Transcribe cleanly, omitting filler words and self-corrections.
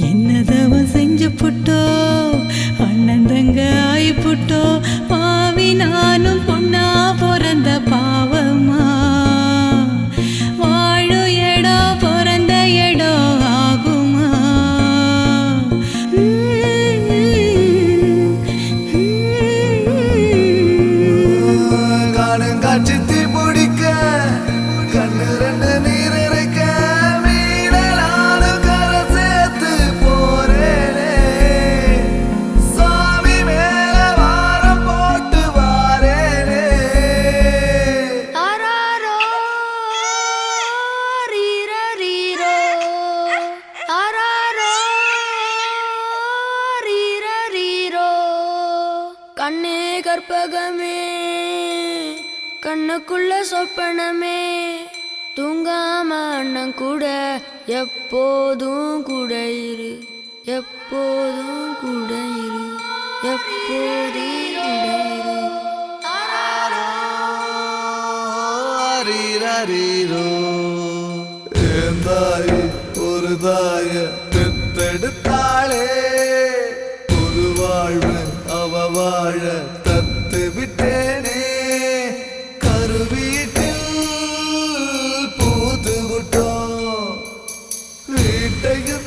என்னதவ செஞ்சு புட்டோ அண்ணன் தங்க ஆயி புட்டோ பாவி நானும் பொண்ணா பிறந்த பாவமா வாழு இடம் பிறந்த இடம் ஆகுமா காணும் காட்சி தீ பிடிக்க கண்ணு ரெண்டு நீர் இருக்க வீடலானும் கரை சேர்த்து போறேனே சாமி மேல வாரம் போட்டு வாரேனே ஆராரோ ரீரரீரோ ஆராரோ ரீரரீரோ கண்ணே கற்பகமே கண்ணுக்குள்ள சொப்பனமே தூங்காம அண்ணன் கூட எப்போதும் கூட இரு எப்போதும் கூட இரு எப்போதும் கூட இரு ரீரீரோ ஏந்தாய் ஒரு தாய பெத்தெடுத்தாளே ஒரு வாழ்வு அவ வாழ தத்து விட்டேனே கருவீட்டில் பூத்து விட்டோம் வீட்டையும்